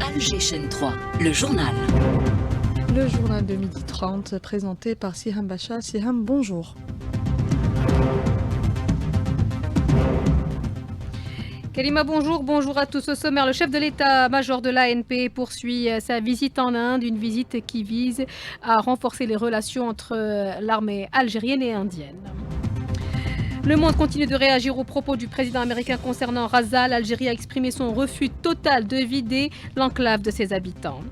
Alger chaîne 3, le journal. Le journal de 12h30 présenté par Siham Bacha. Siham, bonjour. Kalima, bonjour. Bonjour à tous. Au sommaire, le chef de l'état-major de l'ANP poursuit sa visite en Inde, une visite qui vise à renforcer les relations entre l'armée algérienne et indienne. Le monde continue de réagir aux propos du président américain concernant Raza. L'Algérie a exprimé son refus total de vider l'enclave de ses habitants.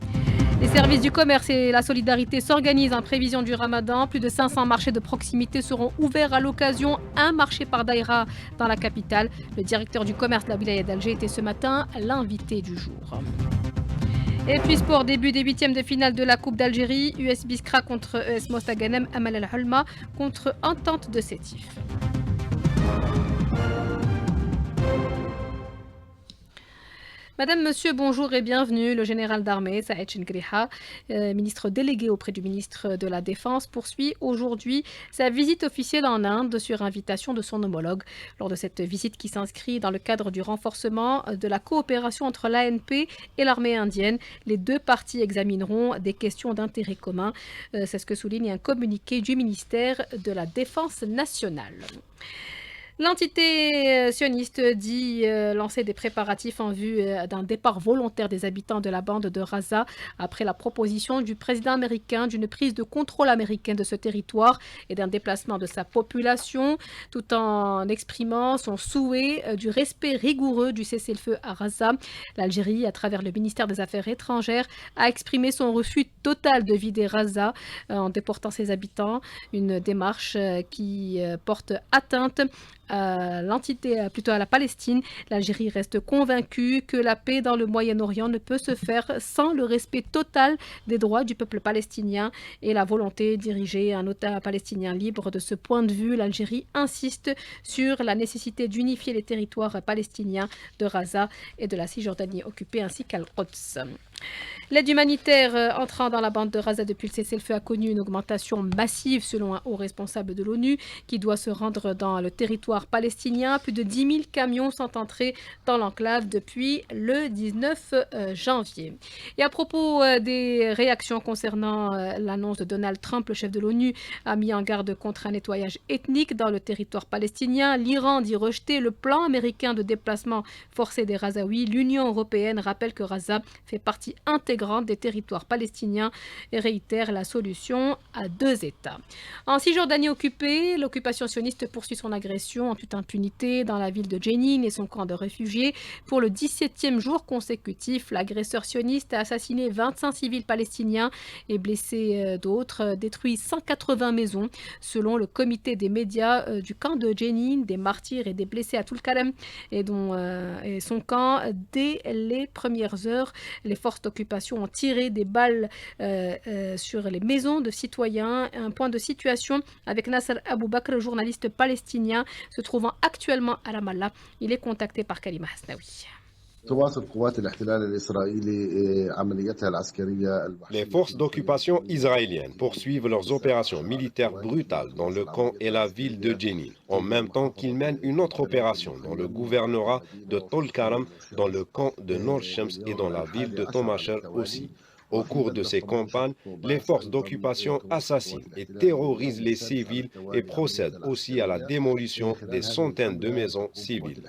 Les services du commerce et la solidarité s'organisent en prévision du Ramadan. Plus de 500 marchés de proximité seront ouverts à l'occasion. Un marché par Daïra dans la capitale. Le directeur du commerce de la wilaya d'Alger était ce matin l'invité du jour. Et puis sport, début des huitièmes de finale de la Coupe d'Algérie. US Biskra contre ES Mostaganem, Amal Al-Hulma contre Entente de Sétif. Madame, Monsieur, bonjour et bienvenue. Le général d'armée, Saïd Chengriha, ministre délégué auprès du ministre de la Défense, poursuit aujourd'hui sa visite officielle en Inde sur invitation de son homologue. Lors de cette visite qui s'inscrit dans le cadre du renforcement de la coopération entre l'ANP et l'armée indienne, les deux parties examineront des questions d'intérêt commun. C'est ce que souligne un communiqué du ministère de la Défense nationale. L'entité sioniste dit lancer des préparatifs en vue d'un départ volontaire des habitants de la bande de Raza après la proposition du président américain d'une prise de contrôle américaine de ce territoire et d'un déplacement de sa population, tout en exprimant son souhait du respect rigoureux du cessez-le-feu à Raza. L'Algérie, à travers le ministère des Affaires étrangères, a exprimé son refus total de vider Raza en déportant ses habitants, une démarche qui porte atteinte l'entité, plutôt à la Palestine. L'Algérie reste convaincue que la paix dans le Moyen-Orient ne peut se faire sans le respect total des droits du peuple palestinien et la volonté de diriger un État palestinien libre. De ce point de vue, l'Algérie insiste sur la nécessité d'unifier les territoires palestiniens de Raza et de la Cisjordanie occupée ainsi qu'Al-Quds. L'aide humanitaire entrant dans la bande de Raza depuis le cessez-le-feu a connu une augmentation massive selon un haut responsable de l'ONU qui doit se rendre dans le territoire palestinien. Plus de 10 000 camions sont entrés dans l'enclave depuis le 19 janvier. Et à propos des réactions concernant l'annonce de Donald Trump, le chef de l'ONU a mis en garde contre un nettoyage ethnique dans le territoire palestinien. L'Iran dit rejeter le plan américain de déplacement forcé des Razaouis. L'Union européenne rappelle que Raza fait partie intégrante des territoires palestiniens et réitère la solution à deux États. En Cisjordanie occupée, l'occupation sioniste poursuit son agression en toute impunité dans la ville de Jenin et son camp de réfugiés. Pour le 17e jour consécutif, l'agresseur sioniste a assassiné 25 civils palestiniens et blessé d'autres, détruit 180 maisons. Selon le comité des médias du camp de Jenin, des martyrs et des blessés à Tulkarem et son camp, dès les premières heures, les forces d'occupation ont tiré des balles sur les maisons de citoyens. Un point de situation avec Nasser Abou Bakr, journaliste palestinien se trouvant actuellement à Ramallah. Il est contacté par Kalima Hasnaoui. Les forces d'occupation israéliennes poursuivent leurs opérations militaires brutales dans le camp et la ville de Jenin, en même temps qu'ils mènent une autre opération dans le gouvernorat de Tolkaram, dans le camp de Nor Shams et dans la ville de Tomacher aussi. Au cours de ces campagnes, les forces d'occupation assassinent et terrorisent les civils et procèdent aussi à la démolition des centaines de maisons civiles.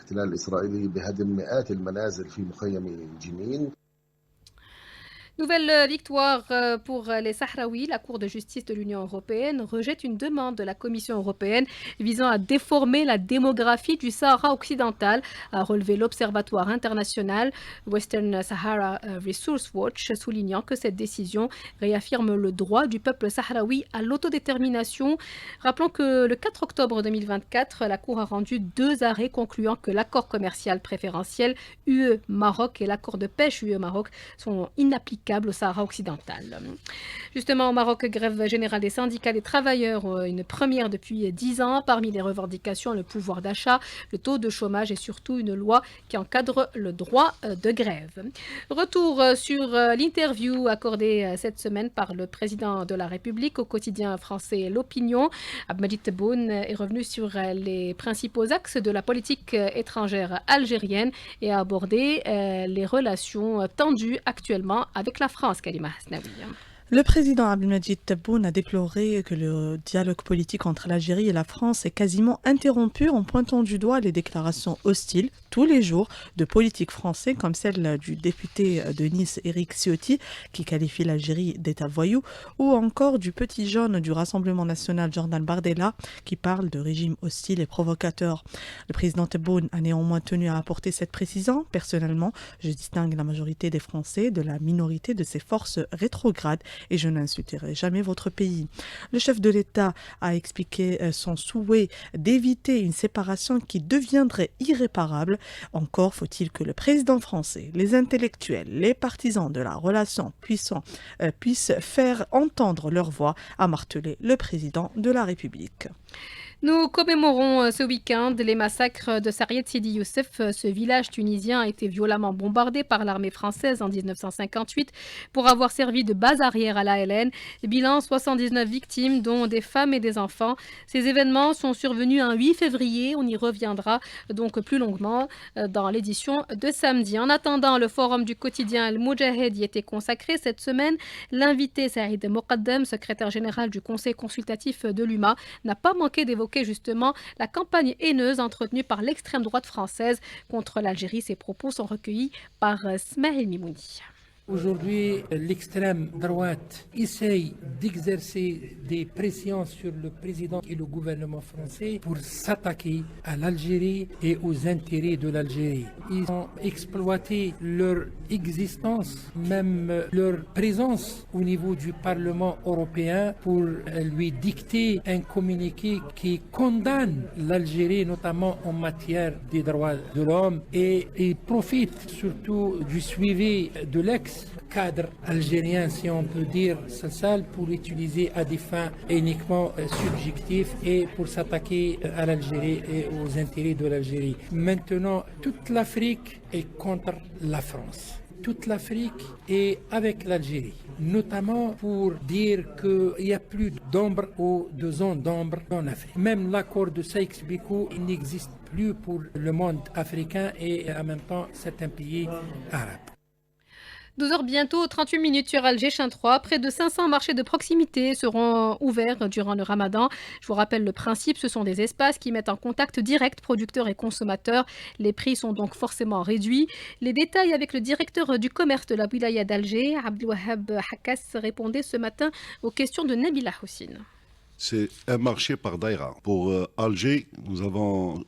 Nouvelle victoire pour les Sahraouis. La Cour de justice de l'Union européenne rejette une demande de la Commission européenne visant à déformer la démographie du Sahara occidental, a relevé l'Observatoire international Western Sahara Resource Watch, soulignant que cette décision réaffirme le droit du peuple sahraoui à l'autodétermination. Rappelons que le 4 octobre 2024, la Cour a rendu deux arrêts concluant que l'accord commercial préférentiel UE-Maroc et l'accord de pêche UE-Maroc sont inapplicables praticable au Sahara occidental. Justement, au Maroc, grève générale des syndicats des travailleurs, une première depuis 10 ans. Parmi les revendications, le pouvoir d'achat, le taux de chômage et surtout une loi qui encadre le droit de grève. Retour sur l'interview accordée cette semaine par le président de la République au quotidien français L'Opinion. Abdelmajid Tebboune est revenu sur les principaux axes de la politique étrangère algérienne et a abordé les relations tendues actuellement avec la France. Kalima Hasnaoui. Le président Abdelmajid Tebboune a déploré que le dialogue politique entre l'Algérie et la France est quasiment interrompu en pointant du doigt les déclarations hostiles tous les jours de politiques français comme celle du député de Nice Éric Ciotti qui qualifie l'Algérie d'État voyou ou encore du petit jaune du Rassemblement national Jordan Bardella qui parle de régime hostile et provocateur. Le président Tebboune a néanmoins tenu à apporter cette précision. Personnellement, je distingue la majorité des Français de la minorité de ces forces rétrogrades et je n'insulterai jamais votre pays. Le chef de l'État a expliqué son souhait d'éviter une séparation qui deviendrait irréparable. Encore faut-il que le président français, les intellectuels, les partisans de la relation puissent faire entendre leur voix, a martelé le président de la République. Nous commémorons ce week-end les massacres de Sariyed Sidi Youssef. Ce village tunisien a été violemment bombardé par l'armée française en 1958 pour avoir servi de base arrière à l'ALN. Bilan 79 victimes, dont des femmes et des enfants. Ces événements sont survenus un 8 février. On y reviendra donc plus longuement dans l'édition de samedi. En attendant, le forum du quotidien Al-Moudjahid y était consacré cette semaine. L'invité Saïd Moqaddam, secrétaire général du conseil consultatif de l'UMA, n'a pas manqué d'évoquer justement la campagne haineuse entretenue par l'extrême droite française contre l'Algérie. Ces propos sont recueillis par Smaïl Mimouni. Aujourd'hui, l'extrême droite essaye d'exercer des pressions sur le président et le gouvernement français pour s'attaquer à l'Algérie et aux intérêts de l'Algérie. Ils ont exploité leur existence, même leur présence au niveau du Parlement européen pour lui dicter un communiqué qui condamne l'Algérie, notamment en matière des droits de l'homme, et ils profitent surtout du suivi de cadre algérien, si on peut dire, social, pour l'utiliser à des fins uniquement subjectives et pour s'attaquer à l'Algérie et aux intérêts de l'Algérie. Maintenant, toute l'Afrique est contre la France. Toute l'Afrique est avec l'Algérie, notamment pour dire qu'il n'y a plus d'ombre ou de zone d'ombre en Afrique. Même l'accord de Sykes-Picot n'existe plus pour le monde africain et en même temps certains pays arabes. 12h bientôt, 38 minutes sur Alger 3. Près de 500 marchés de proximité seront ouverts durant le ramadan. Je vous rappelle le principe, ce sont des espaces qui mettent en contact direct producteurs et consommateurs. Les prix sont donc forcément réduits. Les détails avec le directeur du commerce de la wilaya d'Alger, Abdelwahab Hakas, répondait ce matin aux questions de Nabila Houssine. C'est un marché par daïra. Pour Alger, nous avons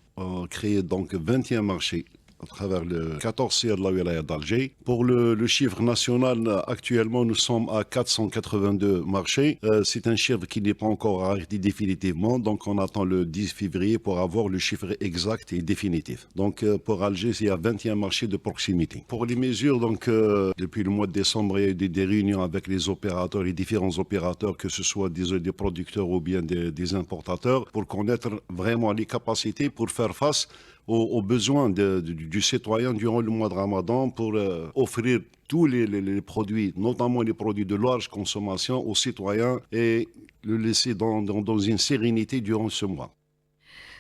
créé donc 21 marchés à travers le 14 CA de la wilaya d'Alger. Pour le chiffre national, actuellement, nous sommes à 482 marchés. C'est un chiffre qui n'est pas encore arrêté définitivement, donc on attend le 10 février pour avoir le chiffre exact et définitif. Donc pour Alger, il y a 21 marchés de proximité. Pour les mesures, donc depuis le mois de décembre, il y a eu des réunions avec les opérateurs, les différents opérateurs, que ce soit des producteurs ou bien des importateurs, pour connaître vraiment les capacités pour faire face aux besoins du citoyen durant le mois de Ramadan pour offrir tous les produits, notamment les produits de large consommation aux citoyens et le laisser dans une sérénité durant ce mois.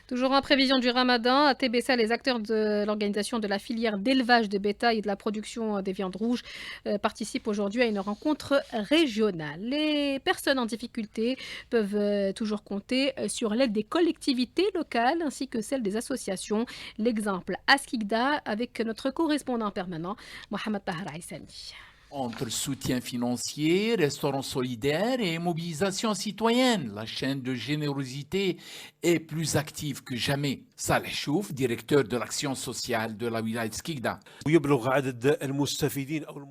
Toujours en prévision du ramadan, à TBC, les acteurs de l'organisation de la filière d'élevage de bétail et de la production des viandes rouges participent aujourd'hui à une rencontre régionale. Les personnes en difficulté peuvent toujours compter sur l'aide des collectivités locales ainsi que celle des associations. L'exemple Askigda avec notre correspondant permanent, Mohamed Tahar Aissani. Entre soutien financier, restaurant solidaire et mobilisation citoyenne, la chaîne de générosité est plus active que jamais. Saleh Chouf, directeur de l'action sociale de la wilaya de Skikda.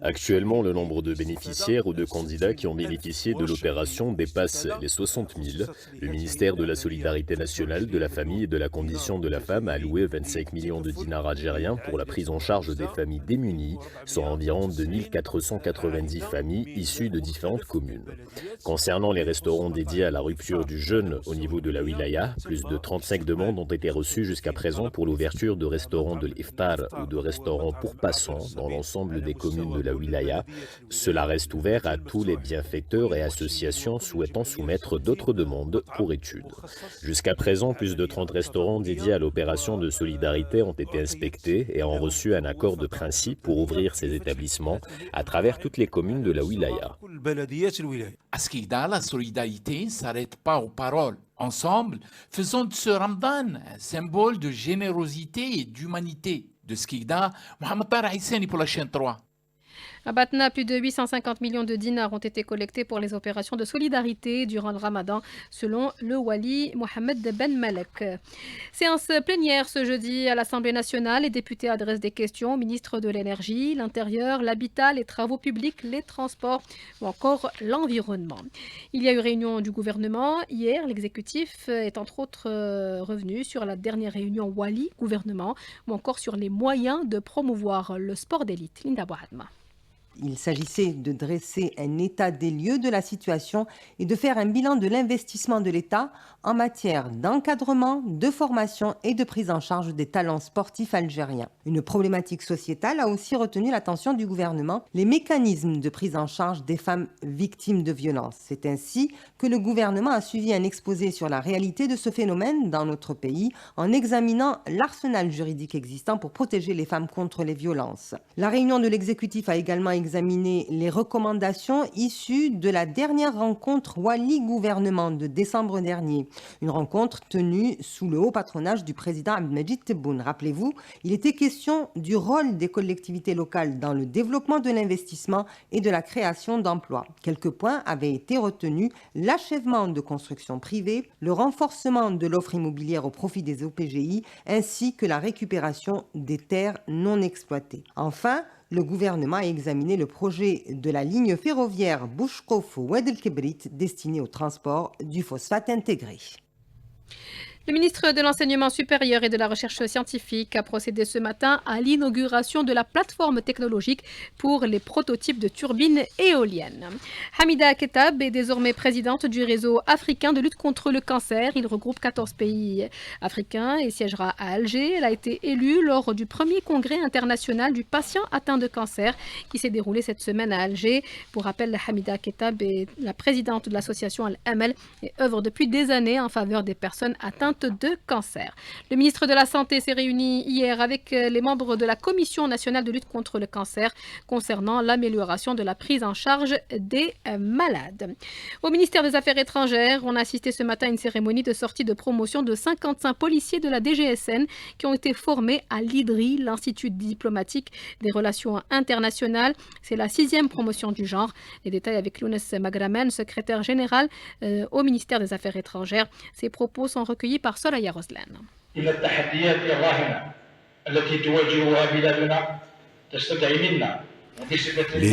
Actuellement, le nombre de bénéficiaires ou de candidats qui ont bénéficié de l'opération dépasse les 60 000. Le ministère de la Solidarité nationale, de la famille et de la condition de la femme a alloué 25 millions de dinars algériens pour la prise en charge des familles démunies, soit environ 2400 290 familles issues de différentes communes. Concernant les restaurants dédiés à la rupture du jeûne au niveau de la wilaya, plus de 35 demandes ont été reçues jusqu'à présent pour l'ouverture de restaurants de l'iftar ou de restaurants pour passants dans l'ensemble des communes de la wilaya. Cela reste ouvert à tous les bienfaiteurs et associations souhaitant soumettre d'autres demandes pour étude. Jusqu'à présent, plus de 30 restaurants dédiés à l'opération de solidarité ont été inspectés et ont reçu un accord de principe pour ouvrir ces établissements à travers toutes les communes de la wilaya. À Skikda, la solidarité ne s'arrête pas aux paroles. Ensemble, faisons de ce Ramadan un symbole de générosité et d'humanité. De Skikda, Mohamed Tarah Hisseni pour la chaîne 3. À Batna, plus de 850 millions de dinars ont été collectés pour les opérations de solidarité durant le Ramadan, selon le Wali Mohamed Ben Malek. Séance plénière ce jeudi à l'Assemblée nationale. Les députés adressent des questions au ministre de l'Énergie, l'Intérieur, l'Habitat, les Travaux publics, les Transports ou encore l'Environnement. Il y a eu réunion du gouvernement. Hier, l'exécutif est entre autres revenu sur la dernière réunion Wali-gouvernement ou encore sur les moyens de promouvoir le sport d'élite. Linda Bouhadma. Il s'agissait de dresser un état des lieux de la situation et de faire un bilan de l'investissement de l'État en matière d'encadrement, de formation et de prise en charge des talents sportifs algériens. Une problématique sociétale a aussi retenu l'attention du gouvernement, les mécanismes de prise en charge des femmes victimes de violences. C'est ainsi que le gouvernement a suivi un exposé sur la réalité de ce phénomène dans notre pays en examinant l'arsenal juridique existant pour protéger les femmes contre les violences. La réunion de l'exécutif a également examiner les recommandations issues de la dernière rencontre Wali-gouvernement de décembre dernier. Une rencontre tenue sous le haut patronage du président Abdelmajid Tebboune. Rappelez-vous, il était question du rôle des collectivités locales dans le développement de l'investissement et de la création d'emplois. Quelques points avaient été retenus: l'achèvement de constructions privées, le renforcement de l'offre immobilière au profit des OPGI, ainsi que la récupération des terres non exploitées. Enfin, le gouvernement a examiné le projet de la ligne ferroviaire Bouchkof-Oued el-Kebrit destinée au transport du phosphate intégré. Le ministre de l'Enseignement supérieur et de la Recherche scientifique a procédé ce matin à l'inauguration de la plateforme technologique pour les prototypes de turbines éoliennes. Hamida Ketab est désormais présidente du réseau africain de lutte contre le cancer. Il regroupe 14 pays africains et siégera à Alger. Elle a été élue lors du premier congrès international du patient atteint de cancer qui s'est déroulé cette semaine à Alger. Pour rappel, Hamida Ketab est la présidente de l'association Al-Amal et œuvre depuis des années en faveur des personnes atteintes de cancer. Le ministre de la Santé s'est réuni hier avec les membres de la Commission nationale de lutte contre le cancer concernant l'amélioration de la prise en charge des malades. Au ministère des Affaires étrangères, on a assisté ce matin à une cérémonie de sortie de promotion de 55 policiers de la DGSN qui ont été formés à l'IDRI, l'Institut diplomatique des relations internationales. C'est la 6e promotion du genre. Les détails avec Younes Magramen, secrétaire général au ministère des Affaires étrangères. Ces propos sont recueillis par Soraya Roslan. Les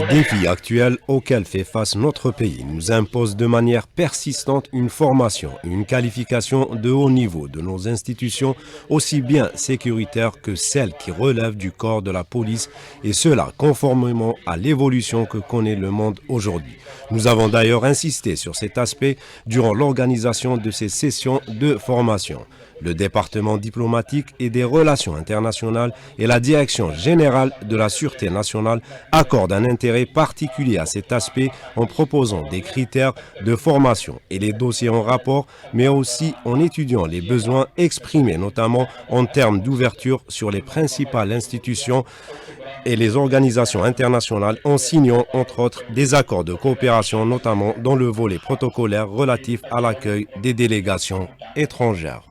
défis actuels auxquels fait face notre pays nous imposent de manière persistante une formation et une qualification de haut niveau de nos institutions, aussi bien sécuritaires que celles qui relèvent du corps de la police, et cela conformément à l'évolution que connaît le monde aujourd'hui. Nous avons d'ailleurs insisté sur cet aspect durant l'organisation de ces sessions de formation. Le département diplomatique et des relations internationales et la direction générale de la Sûreté nationale accordent un intérêt particulier à cet aspect en proposant des critères de formation et les dossiers en rapport, mais aussi en étudiant les besoins exprimés, notamment en termes d'ouverture sur les principales institutions et les organisations internationales, en signant entre autres des accords de coopération, notamment dans le volet protocolaire relatif à l'accueil des délégations étrangères.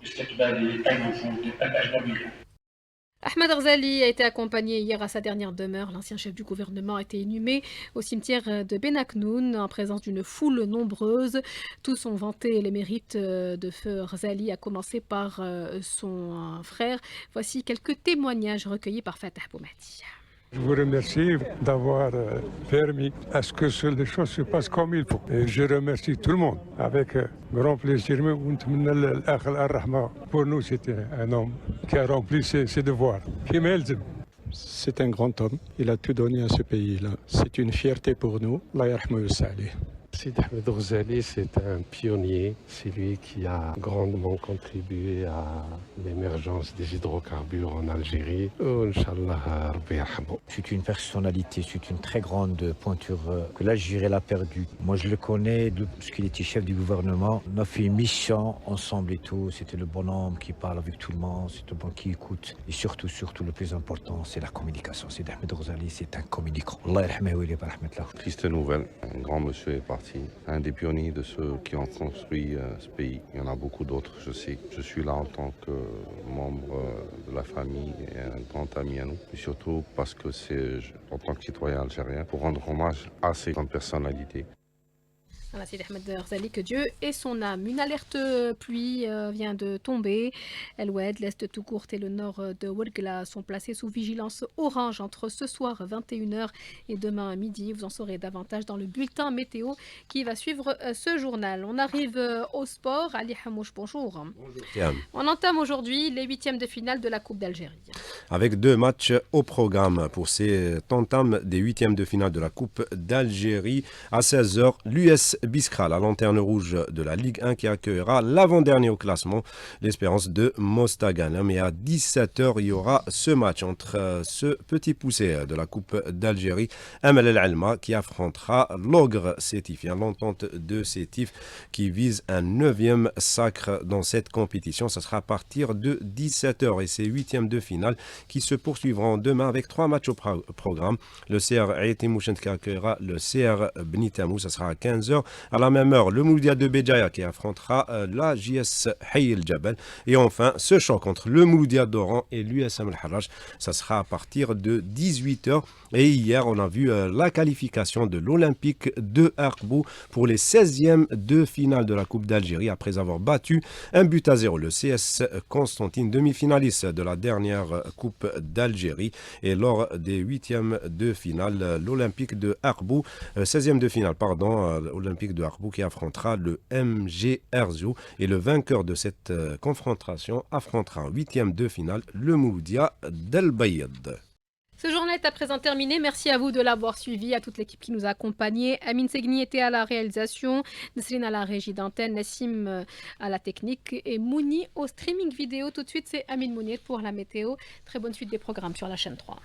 Ahmed Ghazali a été accompagné hier à sa dernière demeure. L'ancien chef du gouvernement a été inhumé au cimetière de Benaknoun en présence d'une foule nombreuse. Tous ont vanté les mérites de feu Ghazali, à commencer par son frère. Voici quelques témoignages recueillis par Fatah Boumadi. Je vous remercie d'avoir permis à ce que les choses se passent comme il faut. Et je remercie tout le monde avec grand plaisir. Pour nous, c'était un homme qui a rempli ses devoirs. c'est un grand homme. Il a tout donné à ce pays-là. C'est une fierté pour nous. Allah yarhamou salih. Sidi Ahmed Ghazali, c'est un pionnier. C'est lui qui a grandement contribué à l'émergence des hydrocarbures en Algérie. Oh, Inch'Allah, Rabbi yarhamou. C'est une personnalité, c'est une très grande pointure que l'Algérie a perdue. Moi, je le connais lorsqu'il était chef du gouvernement. On a fait une mission ensemble et tout. C'était le bonhomme qui parle avec tout le monde, c'est le bon qui écoute. Et surtout, le plus important, c'est la communication. Sidi Ahmed Ghazali, c'est un communicant. Allah yarhamou wa rahmatullah. Triste nouvelle, un grand monsieur est parti. Un des pionniers de ceux qui ont construit ce pays. Il y en a beaucoup d'autres, je sais. Je suis là en tant que membre de la famille et un grand ami à nous. Et surtout parce que c'est en tant que citoyen algérien pour rendre hommage à ces grandes personnalités. Voilà, Sidi Ahmed Ghazali, que Dieu ait son âme. Une alerte pluie vient de tomber. El Oued, l'est Toucourt et le nord de Ouargla sont placés sous vigilance orange entre ce soir 21h et demain à midi. Vous en saurez davantage dans le bulletin météo qui va suivre ce journal. On arrive au sport. Ali Hamouche, bonjour. Bonjour. On entame aujourd'hui les 8e de finale de la Coupe d'Algérie. Avec 2 matchs au programme pour ces entames des 8e de finale de la Coupe d'Algérie. À 16h, l'US Biskra, la lanterne rouge de la Ligue 1 qui accueillera l'avant-dernier au classement, l'Espérance de Mostaganem. Mais à 17h, il y aura ce match entre ce petit poussé de la Coupe d'Algérie, Amel El Alma, qui affrontera l'Ogre Sétif. L'entente de Sétif qui vise un 9e sacre dans cette compétition. Ça sera à partir de 17h et ces 8e de finale qui se poursuivront demain avec 3 matchs au programme. Le CR Aitimouchent qui accueillera le CR Bnitamou, ça sera à 15h. À la même heure, le Mouloudia de Béjaïa qui affrontera la JS Hay El Jabal. Et enfin, ce choc entre le Mouloudia d'Oran et l'USM El Harraj, ça sera à partir de 18h. Et hier, on a vu la qualification de l'Olympique de Arkbou pour les 16e de finale de la Coupe d'Algérie après avoir battu 1-0 le CS Constantine, demi-finaliste de la dernière Coupe d'Algérie. Et lors des 8e de finale, l'Olympique de Arkbou, 16e de finale, pardon, l'Olympique de Arkbou qui affrontera le MG Erzou. Et le vainqueur de cette confrontation affrontera en 8e de finale le Mouloudia d'El Bayed. Ce journal est à présent terminé. Merci à vous de l'avoir suivi, à toute l'équipe qui nous a accompagnés. Amine Segni était à la réalisation, Nesrine à la régie d'antenne, Nassim à la technique et Mouni au streaming vidéo. Tout de suite, c'est Amine Mounier pour la météo. Très bonne suite des programmes sur la chaîne 3.